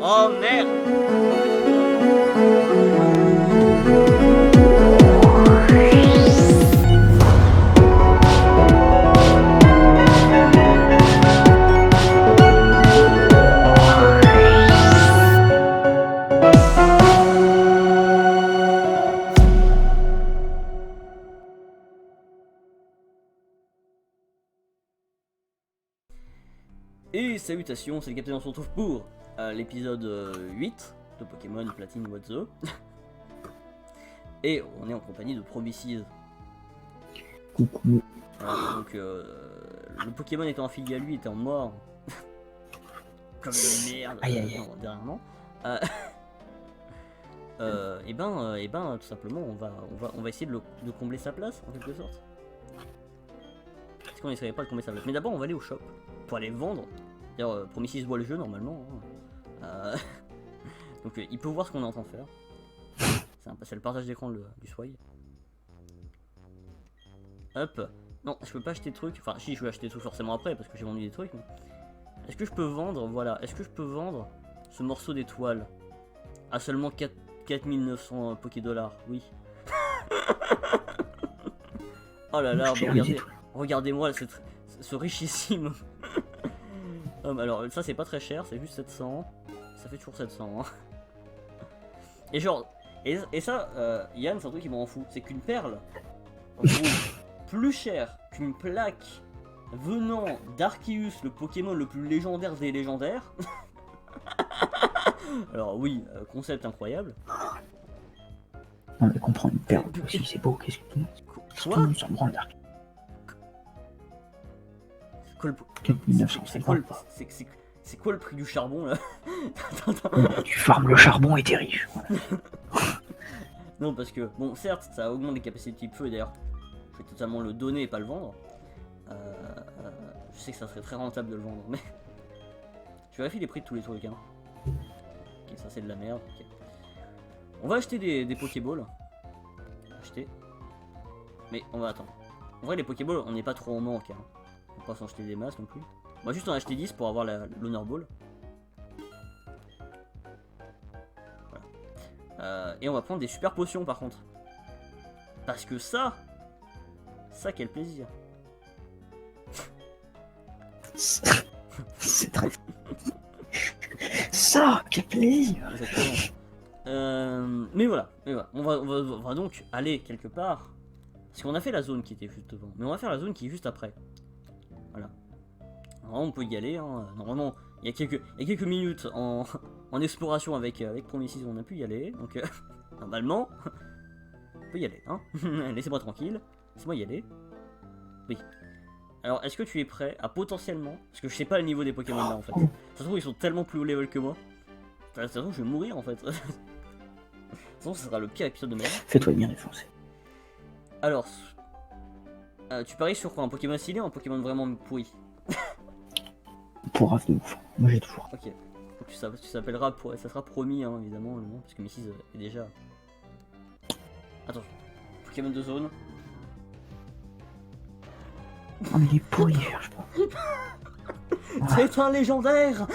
Oh merde. Et salutations, c'est le Capitaine, on se retrouve pour l'épisode 8 de Pokémon Platine What the. Et on est en compagnie de Promises. Coucou. Voilà, donc le Pokémon étant affilié à lui était en mort. Comme une merde Aïe, aïe, aïe. non, dernièrement. Et ben tout simplement on va essayer de combler sa place en quelque sorte. Est-ce qu'on essaierait pas de combler sa place? Mais d'abord on va aller au shop pour aller le vendre. D'ailleurs Promises voit le jeu normalement. Hein. Donc il peut voir ce qu'on est en train de faire. C'est le partage d'écran du Sway. Hop. Non, je peux pas acheter de trucs. Enfin, si, je vais acheter des trucs forcément après parce que j'ai vendu des trucs. Mais... Est-ce que je peux vendre, voilà, est-ce que je peux vendre ce morceau d'étoile à seulement 4900 Pokédollars? Oui. Oh là là, regardez-moi ce richissime. Alors, ça c'est pas très cher, c'est juste 700. Ça fait toujours 700. Hein. Et genre, et ça, Yann, c'est un truc qui m'en fout. C'est qu'une perle vaut plus cher qu'une plaque venant d'Arceus, le Pokémon le plus légendaire des légendaires. Alors oui, concept incroyable. Non mais comprends une perle aussi, c'est beau, qu'est-ce que tu dis? Tout le monde s'en branle d'Arc. C'est quoi le prix du charbon là? Tu farmes le charbon et t'es riche. Voilà. Non parce que, bon certes, ça augmente les capacités de type feu et d'ailleurs, je vais totalement le donner et pas le vendre. Je sais que ça serait très rentable de le vendre, mais... Je vérifie les prix de tous les trucs, hein. Ok, ça c'est de la merde, ok. On va acheter des Pokéballs. Acheter. Mais on va attendre. En vrai les Pokéballs, on n'est pas trop en manque, hein. On va pas s'en acheter des masses non plus. On va juste en acheter 10 pour avoir l'Honor Ball. Voilà. Et on va prendre des super potions par contre. Parce que ça, quel plaisir. C'est très... Ça, quel plaisir. Exactement. Mais voilà. On va donc aller quelque part. Parce qu'on a fait la zone qui était juste devant. Mais on va faire la zone qui est juste après. Voilà. Alors on peut y aller. Hein. Normalement, il y a quelques minutes en exploration avec Promises, on a pu y aller. Donc, normalement, on peut y aller. Hein. Laissez-moi tranquille. Laissez-moi y aller. Oui. Alors, est-ce que tu es prêt à potentiellement... Parce que je sais pas le niveau des Pokémon là en fait. Ça se trouve, ils sont tellement plus haut level que moi. Ça se trouve, je vais mourir en fait. De toute façon, ce sera le pire épisode de ma vie. Fais-toi bien défoncer. Alors, tu paries sur quoi? Un Pokémon stylé ou un Pokémon vraiment pourri? Pour de ouf. Moi j'ai toujours. Ok. Donc, tu s'appelleras... Ça sera promis, hein, évidemment, le nom. Parce que Mrs est déjà... Attention. Pokémon de zone. Oh mais il est pourri, cherche pas. C'est un légendaire.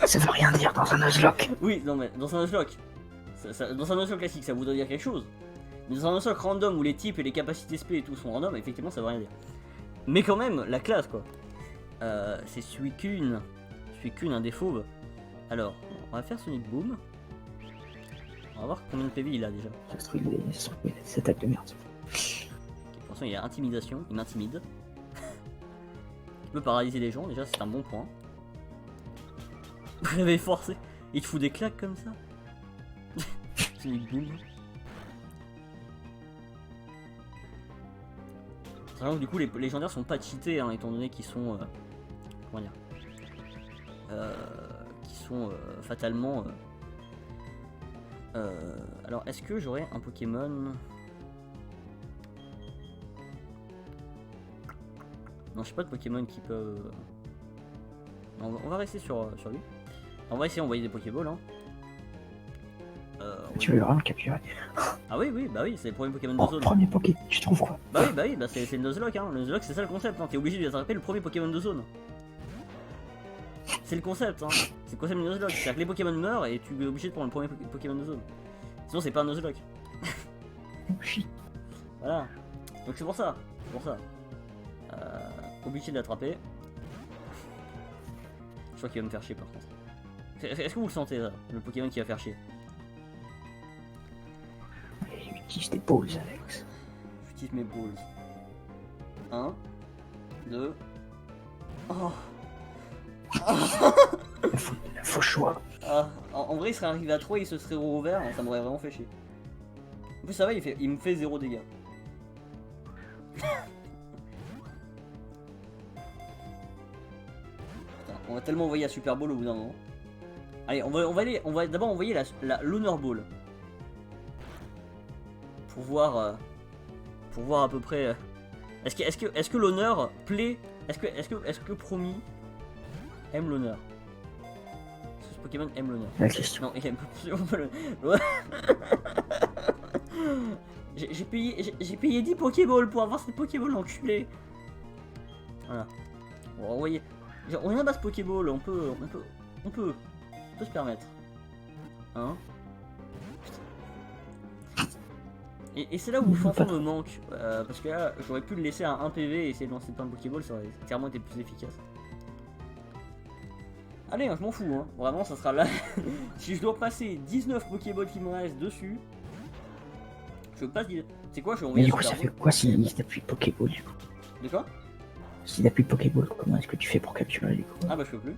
Ça veut rien dire dans un Nuzlocke. Oui, non mais dans un Nuzlocke, dans un Nuzlocke classique ça voudrait dire quelque chose. Mais dans un Nuzlocke random où les types et les capacités SP et tout sont random, effectivement ça veut rien dire. Mais quand même, la classe quoi. C'est Suicune un des fauves. Alors, on va faire Sonic Boom. On va voir combien de PV il a déjà. Ça se trouve, il a des attaques de merde. Pour l'instant il a intimidation, il m'intimide. Il peut paralyser les gens, déjà c'est un bon point. Réveil forcé, il te fout des claques comme ça. Sonic Boom. Sachant que du coup les légendaires sont pas cheatés hein, étant donné qu'ils sont comment dire qui sont fatalement alors est-ce que j'aurais un Pokémon? Non, j'ai pas de Pokémon qui peut... Non, on va rester sur lui. On va essayer d'envoyer des Pokéballs. Hein. Tu veux vraiment le capturer? Ah oui, bah oui, c'est le premier Pokémon de Oh, zone. premier Poké, tu trouves quoi? Bah oui, c'est le Nuzlocke. Hein. Le Nuzlocke, c'est ça le concept. Hein. T'es obligé de lui attraper le premier Pokémon de zone. C'est le concept, hein. C'est le concept du Nuzlocke. C'est-à-dire que les Pokémon meurent et tu es obligé de prendre le premier Pokémon de zone. Sinon, c'est pas un Nuzlocke. Shit. Voilà. Donc c'est pour ça. C'est pour ça. Obligé de l'attraper. Je crois qu'il va me faire chier par contre. Est-ce que vous le sentez là, le Pokémon qui va faire chier? Utilise tes balls, Alex. J'utilise mes balls. 1, 2. Oh. Faux choix. Ah, en vrai, il serait arrivé à 3, il se serait rouvert, ça m'aurait vraiment fait chier. En plus, ça va, il me fait 0 dégâts. Putain, on va tellement envoyer à Super Ball au bout d'un moment. Allez, on va d'abord envoyer l'Honor Ball. Pour voir à peu près. Est-ce que l'honneur plaît? Est-ce que Promis aime l'honneur? Est-ce que ce Pokémon aime l'honneur? La question. Non, il aime absolument pas l'honneur. J'ai payé 10 Pokéballs pour avoir cette Pokéball enculé. Voilà. On va envoyer. On a base Pokéball, on peut se permettre. Hein? Et c'est là où Fanfan me manque, parce que là j'aurais pu le laisser à 1 PV et essayer de lancer plein de Pokéball, ça aurait clairement été plus efficace. Allez, hein, je m'en fous, hein. Vraiment ça sera là. Si je dois passer 19 Pokéballs qui me restent dessus, je passe. C'est quoi, je vais Mais envoyer du coup, ça fait quoi s'il t'as plus de Pokéball du coup? De quoi? S'il n'a plus de Pokéball, comment est-ce que tu fais pour capturer du coup? Ah bah je peux plus.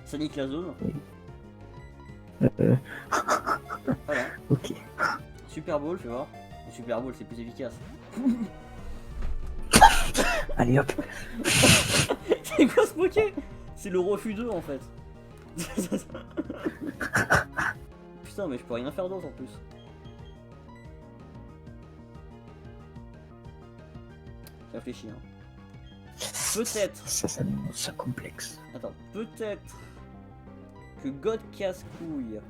Ça nique la zone. Voilà. Ok. Super Ball, fais voir. Le Super Ball c'est plus efficace. Allez hop. C'est quoi ce Poké? C'est le refus 2 en fait. Putain, mais je peux rien faire d'autre en plus. J'ai réfléchi, hein. Peut-être. Ça complexe. Attends, peut-être que God Casse-Couille,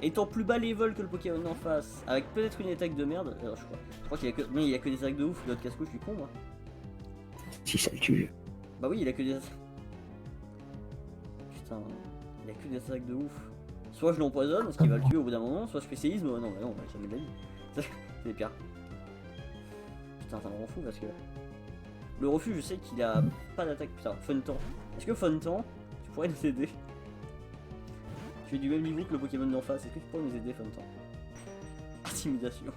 étant plus bas level que le Pokémon en face, avec peut-être une attaque de merde. Alors, je crois qu'il y a que. Mais il y a que des attaques de ouf, God Casse-Couille, je suis con moi. Si ça le tue. Bah oui, il a que des. Putain, il a que des attaques de ouf. Soit je l'empoisonne, ce qui va le tuer au bout d'un moment, soit je fais séisme. Non, bah non, jamais de la vie. C'est pire. Putain, ça me rend fou parce que. Le refus, je sais qu'il a pas d'attaque. Putain, Funtan. Est-ce que Funtan, tu pourrais nous aider? Tu es du même niveau que le Pokémon d'en face. Est-ce que tu pourrais nous aider, Funtan? Intimidation.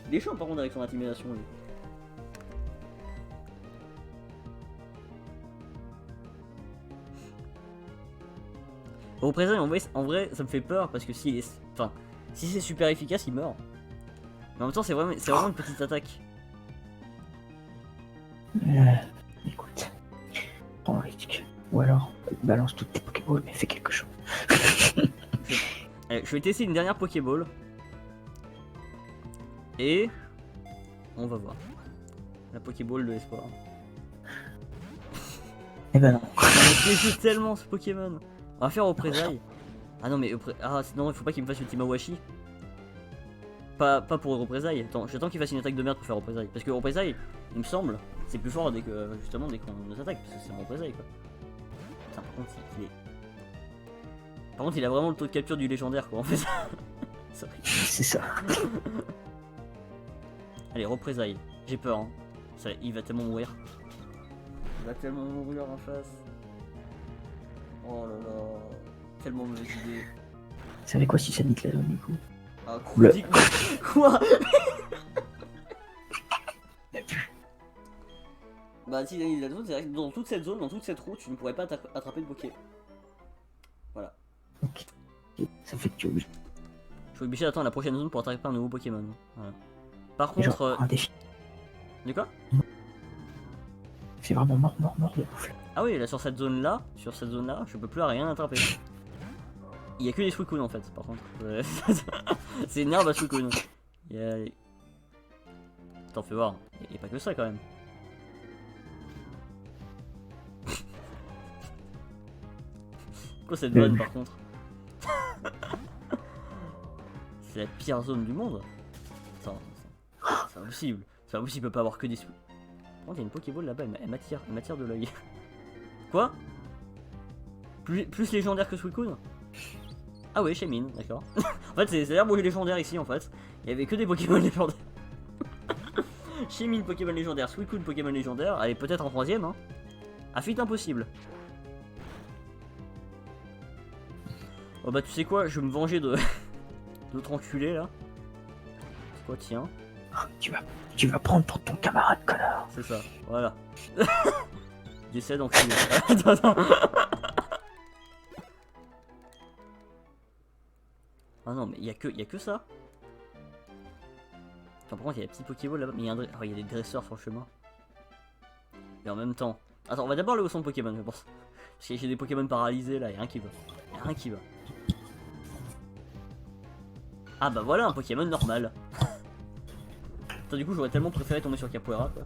Il est chaud par contre avec son intimidation, lui. Au présent, en vrai, ça me fait peur parce que si c'est super efficace, il meurt. Mais en même temps, c'est vraiment une petite attaque. Écoute, prends le risque. Ou alors, balance toutes tes Pokéballs, mais fais quelque chose. Allez, je vais tester une dernière Pokéball. Et on va voir. La Pokéball de l'espoir. Eh ben non. Je tellement ce Pokémon. On va faire représailles. Ah non mais non, il faut pas qu'il me fasse Ultima Washi. Pas pour représailles. Attends, j'attends qu'il fasse une attaque de merde pour faire représailles. Parce que représailles, il me semble, c'est plus fort dès qu'on nous attaque, parce que c'est un représailles quoi. Putain, par contre il a vraiment le taux de capture du légendaire quoi en fait. C'est ça. Allez, représailles. J'ai peur hein. Il va tellement mourir. Il va tellement mourir en face. Oh là là. Tellement mauvaise idée. Vous savez quoi si ça nique la zone du coup? Ah, quoi? Bah si la zone, c'est vrai que dans toute cette zone, dans toute cette route, tu ne pourrais pas attraper de Poké. Voilà. Ok. Ça fait que tu es obligé. Je suis obligé d'attendre la prochaine zone pour attraper un nouveau Pokémon. Voilà. Par contre... Genre, un défi. De quoi? C'est vraiment mort de bouffer. Ah oui, là sur cette zone là, je peux plus rien attraper. Il y a que des Suicune en fait, par contre. C'est une herbe à Suicune. Attends, fais voir. Il n'y a pas que ça quand même. Quoi cette vanne par contre? C'est la pire zone du monde. Attends, c'est impossible. C'est impossible, il peut pas avoir que des Suicune. Par contre, il y a une Pokéball là-bas, elle m'attire de l'œil. Quoi? Plus légendaire que Suicune? Ah ouais, chez Mine, d'accord. En fait, c'est l'herbe légendaire ici en fait. Il y avait que des Pokémon légendaires. Chez Mine, Pokémon légendaire, Suicune, Pokémon légendaire. Allez, peut-être en troisième, hein. Affûte impossible. Oh bah, tu sais quoi, je vais me venger de d'autres enculés là. C'est quoi, tiens? Tu vas prendre pour ton camarade, connard. C'est ça, voilà. J'essaie d'enculer. Attends. Ah non, mais il y a que ça. Attends, par contre, il y a des petits Pokéball là-bas, mais il y a des dresseurs sur le chemin. Et en même temps. Attends, on va d'abord aller au centre Pokémon, je pense. Parce que j'ai des Pokémon paralysés là, il y a rien qui va. Il y a rien qui va. Ah bah voilà, un Pokémon normal. Attends, du coup, j'aurais tellement préféré tomber sur Capoeira quoi.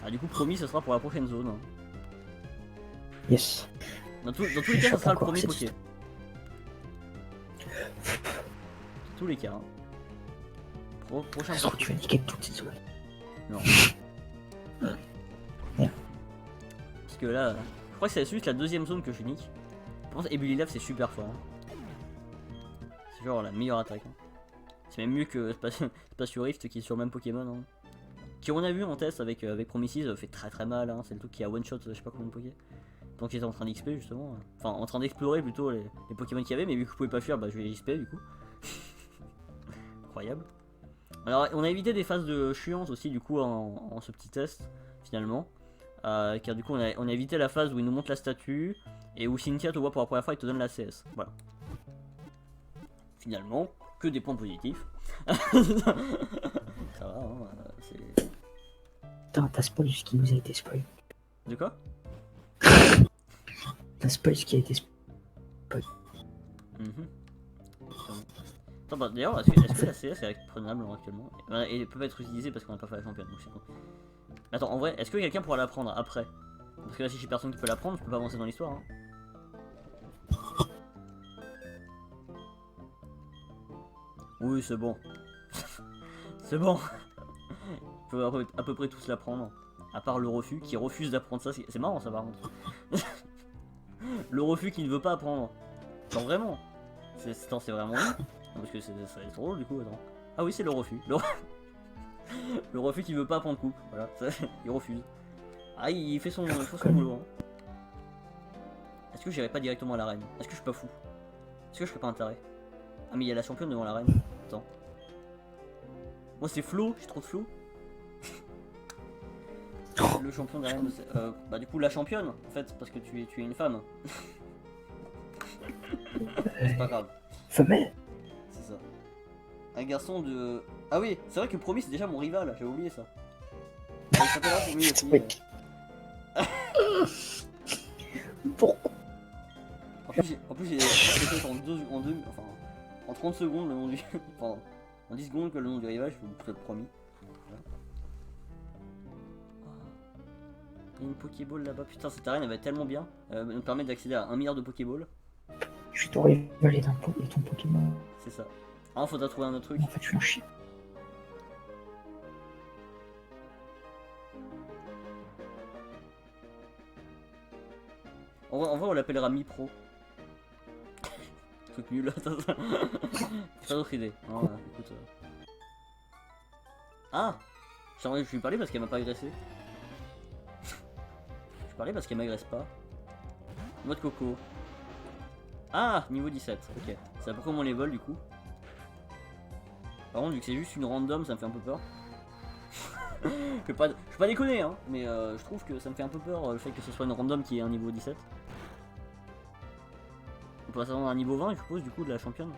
Ah, du coup, promis, ce sera pour la prochaine zone. Hein. Yes. Dans tous les cas, ça sera le premier Poké. Dans tous les cas. Hein. Prochain Je crois que tu vas niquer toutes ces zones. Non. Merde. Parce que là, je crois que c'est juste la deuxième zone que je nique. Je pense que Ebulilave c'est super fort. Hein. C'est genre la meilleure attaque. Hein. C'est même mieux que Spatio Rift qui est sur le même Pokémon. Hein. Qui on a vu en test avec Promises fait très mal. Hein. C'est le truc qui a one shot, je sais pas combien de Poké. Donc il était en train d'XP justement. Enfin en train d'explorer plutôt les Pokémon qu'il y avait, mais vu que je pouvais pas fuir, bah je vais XP du coup. Incroyable. Alors on a évité des phases de chiance aussi du coup en ce petit test finalement. Car du coup on a évité la phase où il nous montre la statue et où Cynthia te voit pour la première fois et te donne la CS. Voilà. Finalement, que des points positifs. Ça va, hein, c'est... Putain, t'as spoil ce qui nous a été spoil. De quoi? T'as spoil ce qui a été spoil. Attends, bah, d'ailleurs, est-ce que la CS est prenable actuellement? Et elle peut pas être utilisée parce qu'on n'a pas fait la championne, donc c'est bon. Attends, en vrai, est-ce que quelqu'un pourra la prendre après? Parce que là, si j'ai personne qui peut la prendre, je peux pas avancer dans l'histoire. Hein. Oui, c'est bon. C'est bon. Je peux à peu près tous la prendre. À part le refus qui refuse d'apprendre ça. C'est marrant ça par contre. Le refus qui ne veut pas apprendre. Non, vraiment. C'est vraiment lui. Parce que ça va être drôle du coup. Attends. Ah oui, c'est le refus. Le refus qui veut pas apprendre coupe. Voilà. Il refuse. Ah, il fait son boulot. Hein. Est-ce que j'irai pas directement à l'arène? Est-ce que je suis pas fou? Est-ce que je serais pas un taré? Ah, mais il y a la championne devant l'arène. Attends. Moi, c'est Flo. J'ai trop de Flo. Le champion d'arène. Bah, du coup, la championne en fait. Parce que tu es une femme. C'est pas grave. Femelle. C'est ça. Un garçon de. Ah oui, c'est vrai que Promis c'est déjà mon rival, j'avais oublié ça. Il s'appellera Promis aussi. Pourquoi? En plus j'ai fait en 30 secondes le nom du. Enfin, en 10 secondes que le nom du rival, je peux être Promis. Voilà. Il y a une Pokéball là-bas, putain cette arène elle va être tellement bien. Elle nous permet d'accéder à 1 milliard de Pokéball. Je suis ton rival et ton Pokémon. C'est ça. Ah, faudra trouver un autre truc. En fait, je suis un chien. En vrai on l'appellera Mi-Pro. Truc nul. J'ai pas d'autre idée. Non, écoute. Ah, je lui parlais parce qu'elle m'a pas agressé. Je parlais parce qu'elle m'agresse pas. Mode coco. Ah, niveau 17. Ok. C'est pourquoi on les vole du coup. Par contre, vu que c'est juste une random, ça me fait un peu peur. Je vais pas déconner, hein, mais je trouve que ça me fait un peu peur le fait que ce soit une random qui ait un niveau 17. On pourrait s'attendre à un niveau 20, je suppose, du coup, de la championne.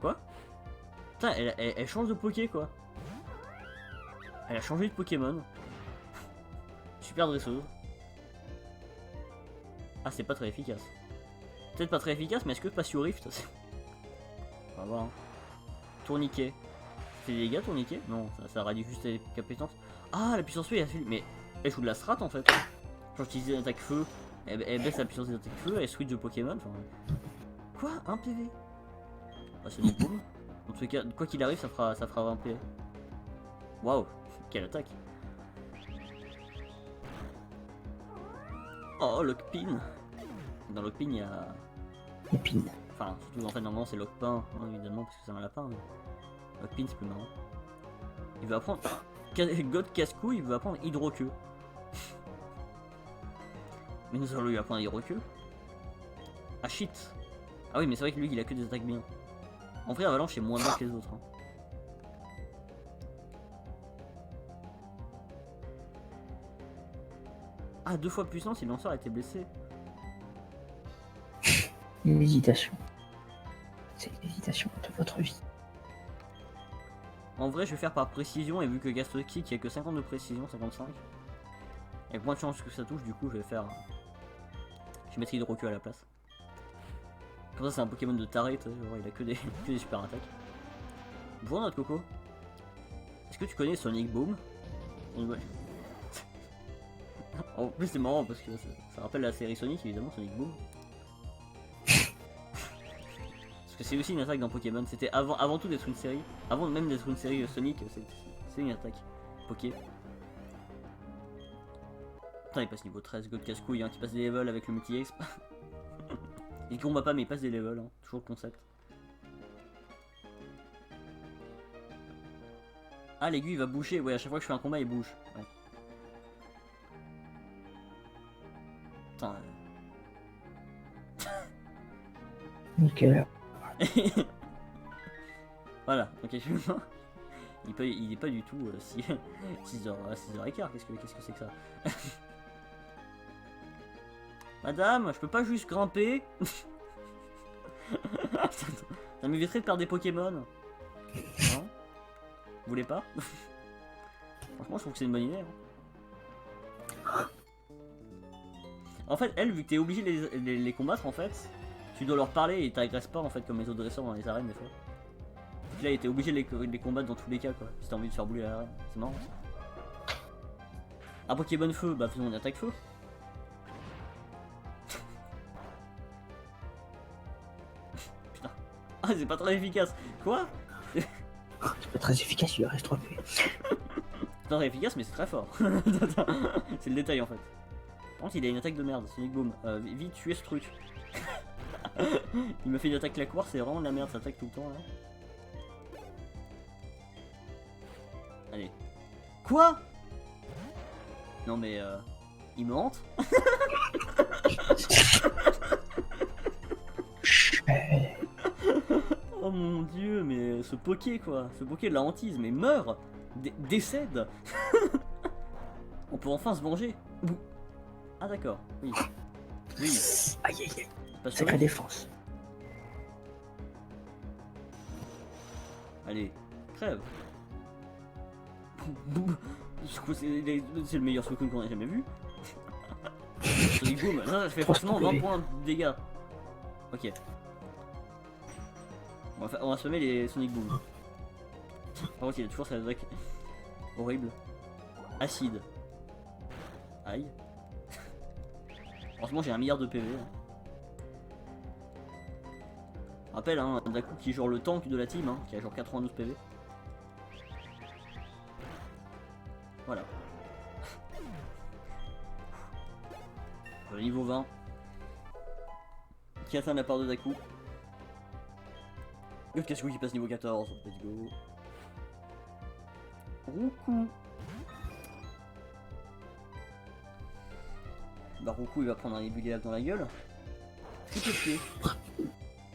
Quoi? Putain, elle change de Poké, quoi. Elle a changé de Pokémon. Super dresseuse. Ah, c'est pas très efficace. Peut-être pas très efficace, mais est-ce que Spatio Rift? On va voir. Hein. Tourniquet. Ça fait des dégâts, tourniquet? Non, ça réduit juste les compétences. Ah, la puissance feu, mais elle joue de la strat en fait. Genre, j'utilisais l'attaque feu, elle baisse la puissance des attaques feu, elle switch de Pokémon. Enfin... Quoi? 1 PV? Ah, c'est du boom. En tout cas, quoi qu'il arrive, ça fera 20 PV. Waouh, quelle attaque! Oh, Lockpin. Dans Lockpin, il y a... Épine. Enfin, surtout en fait, normalement, c'est Lockpin, hein, évidemment, parce que c'est un lapin. Mais... Lockpin, c'est plus marrant. Il veut apprendre... God casse-couille, il veut apprendre Hydroqueue. Mais nous allons lui apprendre Hydroqueue. Ah shit. Ah oui, mais c'est vrai que lui, il a que des attaques bien. En vrai, Avalanche, c'est moins bien que les autres. Hein. Ah, 2 fois puissant si le lanceur a été blessé. Une hésitation. C'est l'hésitation de votre vie. En vrai, je vais faire par précision, et vu que Gaz Toxic, il n'y a que 50 de précision, 55. Il y a moins de chance que ça touche, du coup, je vais faire... Je vais mettre Hydroqueue à la place. Comme ça, c'est un Pokémon de taré, il a que des, que des super attaques. Bonjour notre Coco. Est-ce que tu connais Sonic Boom? Ouais. En plus, c'est marrant parce que ça rappelle la série Sonic, évidemment, Sonic Boom. Parce que c'est aussi une attaque dans Pokémon. C'était avant tout d'être une série. Avant même d'être une série Sonic, c'est une attaque. Poké. Putain, il passe niveau 13, God casse-couille, hein, qui passe des levels avec le multi-exp. Il combat pas, mais il passe des levels, hein. Toujours le concept. Ah, l'aiguille va bouger, ouais, à chaque fois que je fais un combat, il bouge. Ouais. Putain. Nickel. Voilà, ok, je suis mort. Il est pas du tout 6h15, qu'est-ce que c'est que ça? Madame, je peux pas juste grimper. Ça m'éviterait de perdre des Pokémon. Non? Vous voulez pas? Franchement, je trouve que c'est une bonne idée. Hein. En fait, elle, vu que t'es obligé de les combattre, en fait, tu dois leur parler et t'agresses pas, en fait, comme les autres dresseurs dans les arènes, des fois. Donc là, il était obligé de les combattre dans tous les cas, quoi. Si t'as envie de faire bouler l'arène. C'est marrant, ça. Un Pokémon feu, bah faisons une attaque feu. Putain. Ah, c'est pas très efficace. Quoi? C'est pas très efficace, il lui reste 3 PV. C'est pas très efficace, mais c'est très fort. C'est le détail en fait. Par contre, il a une attaque de merde, Sonic Boom. Vite, tuer ce truc. Il me fait une attaque la course, c'est vraiment de la merde, ça attaque tout le temps là. Allez. Quoi? Non mais il me hante. Oh mon dieu, mais ce Poké quoi, ce Poké de la hantise, mais meurt, décède. On peut enfin se venger. Ah d'accord, oui. Oui. Aïe aïe aïe. Pas Sacrée sûr. défense. Allez, crève. C'est le meilleur Suicune qu'on ait jamais vu. Sonic Boom, ça fait forcément 20 points de dégâts. Ok. On va spammer les Sonic Boom. Par contre, il a toujours cette attaque horrible. Acide. Aïe. Franchement, j'ai 1 milliard de PV. Rappelle, hein, Daku qui est genre le tank de la team, hein, qui a genre 92 PV. Voilà. Le niveau 20. Qui atteint la part de Daku. God casse-couille qui passe niveau 14. Let's go. Roukou. Bah Roukou il va prendre un ébulliage dans la gueule. Triple pied.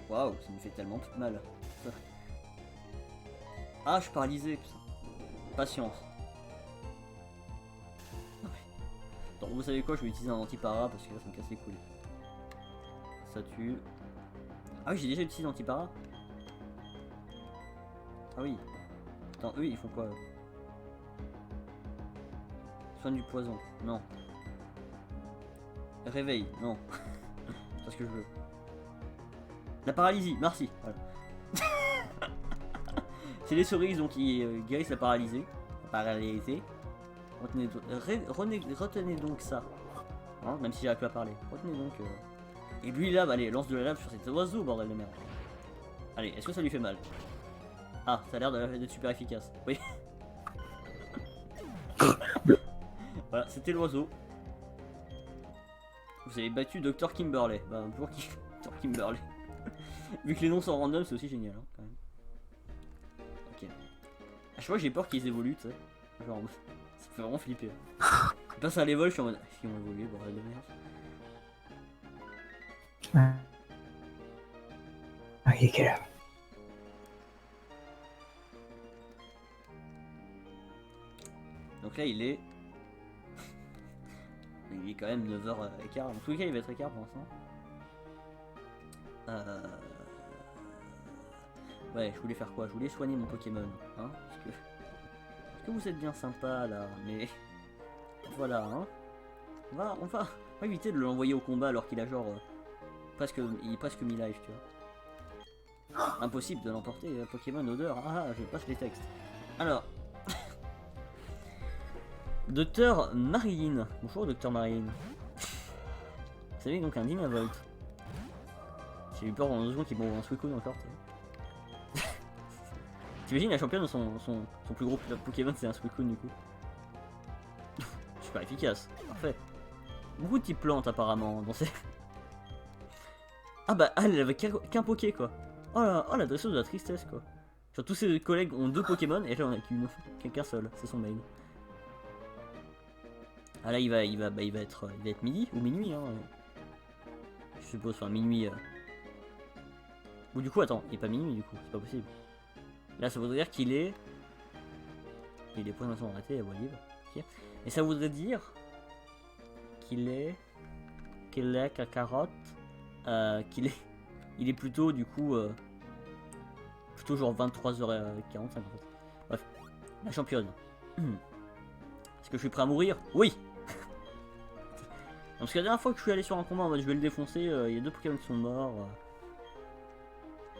Waouh, ça me fait tellement mal. Ah, je suis paralysé, putain. Patience. Attends, vous savez quoi, je vais utiliser un anti-para parce que là ça me casse les couilles. Ça tue. Ah oui, j'ai déjà utilisé l'anti-para. Ah oui. Attends, eux ils font quoi? Soin du poison, non. Réveil, non. C'est pas ce que je veux. La paralysie, merci. Voilà. C'est les cerises donc qui guérissent la paralysie. La paralysée. Retenez donc ça. Hein, même si j'arrive pas à parler. Retenez donc. Et lui là, bah, allez, lance de la lave sur cet oiseau, bordel de merde. Allez, est-ce que ça lui fait mal? Ah, ça a l'air d'être super efficace. Oui. Voilà, c'était l'oiseau. Vous avez battu Dr Kimberley. Bah, pour qui Dr Kimberley. Vu que les noms sont random, c'est aussi génial, hein, quand même. Ok. À chaque fois, j'ai peur qu'ils évoluent, tu sais. Genre, ça me fait vraiment flipper. Ils passent à l'évol, je suis en mode. Ils ont évolué, bordel de merde. Ah, il est quelle heure? Donc là, il est. Il est quand même 9h15. En tous les cas, il va être écart pour l'instant. Ouais, je voulais faire quoi? Je voulais soigner mon Pokémon. Hein, parce que vous êtes bien sympa là, mais. Voilà, hein. On va éviter de l'envoyer au combat alors qu'il a genre. Il est presque mi-life, tu vois. Impossible de l'emporter, Pokémon odeur. Ah, je passe les textes. Alors. Docteur Marine. Bonjour, Docteur Marine. Vous savez, donc un Dynavolt. J'ai eu peur pendant 2 secondes qu'il m'envoie un Suicune encore. T'imagines, la championne, son plus gros Pokémon, c'est un Suicune du coup. Super efficace, parfait. Beaucoup de types plantes apparemment dans ces. Ah bah, elle avait qu'un Poké quoi. Oh la dresseuse de la tristesse quoi. Genre tous ses collègues ont 2 Pokémon et là on a qu'un seul, c'est son main. Ah là il va être midi ou minuit hein. Je suppose, enfin minuit. Ou du coup attends, il est pas minuit du coup, c'est pas possible. Là ça voudrait dire qu'il est. Les points sont arrêtés, la voie libre. Okay. Et ça voudrait dire qu'il est. Cacarotte. Il est plutôt du coup. Plutôt genre 23h45 en fait. Bref. La championne. Est-ce que je suis prêt à mourir? Oui. Parce que la dernière fois que je suis allé sur un combat en mode je vais le défoncer, il y a 2 Pokémon qui sont morts.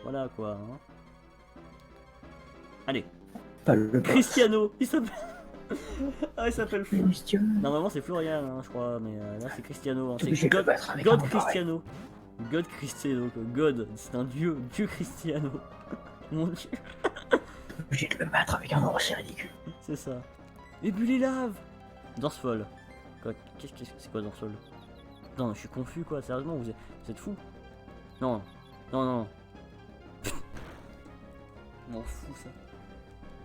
Voilà quoi. Hein. Allez. Pas le Cristiano, il s'appelle. Ah, il s'appelle fou. Cristiano. Normalement c'est Florian, hein, je crois, mais là c'est Cristiano. Hein. C'est God Cristiano. God Cristiano, quoi. God, c'est un dieu Cristiano. Mon dieu. Obligé de le battre avec un nom aussi ridicule. C'est ça. Et Bullylave. Dorsefol. Quoi, c'est quoi Dorsefol? Non, je suis confus quoi, sérieusement, vous êtes fous. Non, non. M'en fous ça.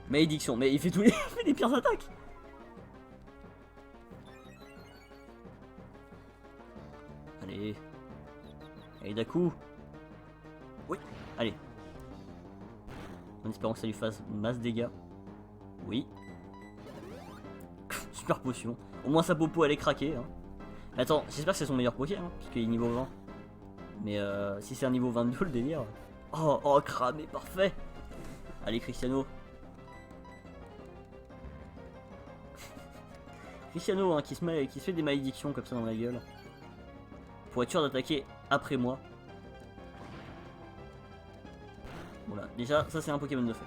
Malédiction, mais il fait il fait les pires attaques. Allez. Allez Daku. Oui, allez. En espérant que ça lui fasse masse dégâts. Oui. Super potion. Au moins sa popo elle est craquée. Hein. Attends, j'espère que c'est son meilleur Poké, hein, parce qu'il est niveau 20. Mais si c'est un niveau 22 le délire. Oh, cramé, parfait. Allez Cristiano. Cristiano hein, qui se fait des malédictions comme ça dans la gueule. Pour être sûr d'attaquer après moi. Voilà, déjà ça c'est un Pokémon de fait.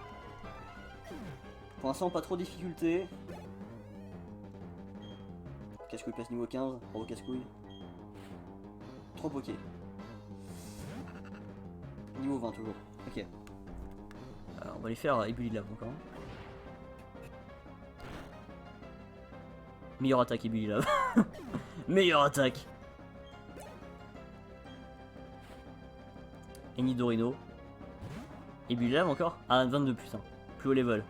Pour l'instant pas trop de difficulté. Casse-couille passe niveau 15, bravo casse-couille. 3 Poké. Niveau 20 toujours. Ok. Alors, on va les faire Ébulilave encore. Meilleure attaque Ébulilave. Meilleure attaque. Enidorino. Ébulilave encore. Ah 22 putain. Plus haut level.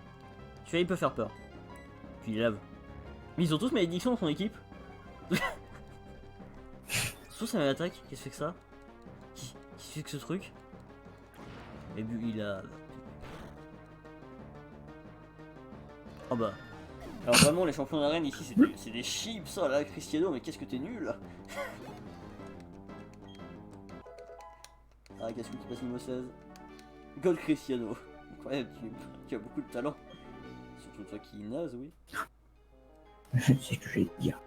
Celui-là il peut faire peur. Ébulilave. Mais ils ont tous malédiction dans son équipe. Tous ça m'attaque. Qu'est-ce que c'est que ça? Qu'est-ce que c'est que ce truc? Ébulilave. Oh bah. Alors vraiment les champions d'arène ici c'est des chips ça là Cristiano mais qu'est-ce que t'es nul. Ah qu'est-ce que tu passes niveau 16. God Cristiano. Incroyable, tu as beaucoup de talent. Surtout toi qui naze oui. Je sais ce que je vais te dire.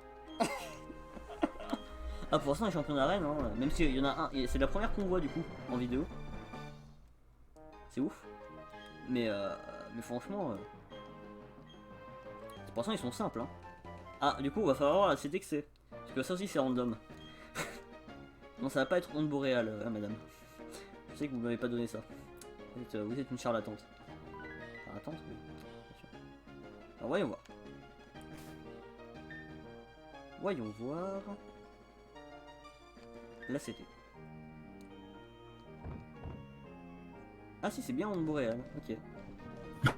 Ah pour l'instant les champions d'arène hein, même s'il y en a un, c'est la première qu'on voit du coup en vidéo. C'est ouf. Mais franchement... Pour l'instant ils sont simples hein. Ah du coup on va falloir voir la CTXC. Parce que ça aussi c'est random. Non ça va pas être onde boréale madame. Je sais que vous m'avez pas donné ça. Vous êtes une charlatante. Charlatante oui. Alors voyons voir. Voyons voir. Là c'était. Ah si, c'est bien onde boréale, ok.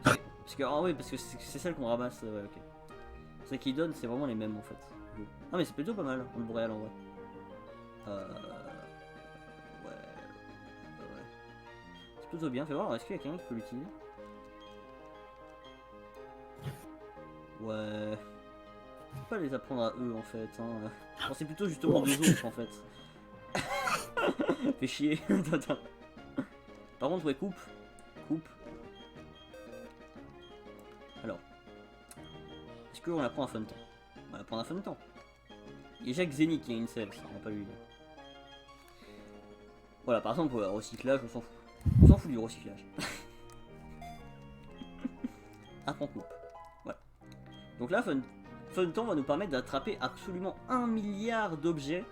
Parce que, ah oui, parce que c'est celle qu'on ramasse, ouais, ok. Celle qui donne, c'est vraiment les mêmes en fait. Ah mais c'est plutôt pas mal, onde boréale en vrai. Ouais. Ouais. C'est plutôt bien, fais voir, est-ce qu'il y a quelqu'un qui peut l'utiliser? Ouais. Faut pas les apprendre à eux en fait, hein. Je pensais plutôt justement deux autres en fait. Fais chier. Attends. Par contre, ouais, coupe. Coupe. Alors. Est-ce qu'on la prend à fun temps? On va la prendre à fun temps. Il y a Jacques Zéni qui a une selle, ça, on va pas lui dire. Voilà, par exemple, le recyclage, on s'en fout. On s'en fout du recyclage. Apprends coupe. Voilà. Donc là, fun temps va nous permettre d'attraper absolument 1 milliard d'objets.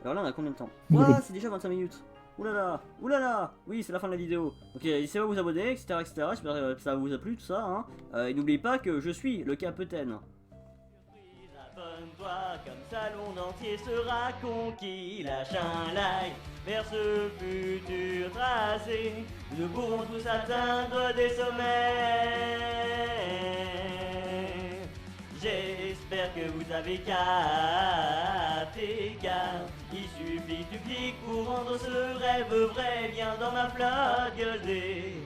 Alors là, on a combien de temps? Ouah, c'est déjà 25 minutes. Oulala, oulala. Oui, c'est la fin de la vidéo. Ok, n'hésitez pas à vous abonner, etc. etc. J'espère que ça vous a plu, tout ça. Hein. Et n'oubliez pas que je suis le Capitaine. Abonne-toi, comme ça le monde entier sera conquis. Lâche un like vers ce futur tracé. Nous pourrons tous atteindre des sommets. J'espère que vous avez capté, car il suffit du clic pour rendre ce rêve vrai. Viens dans ma flotte gueulée.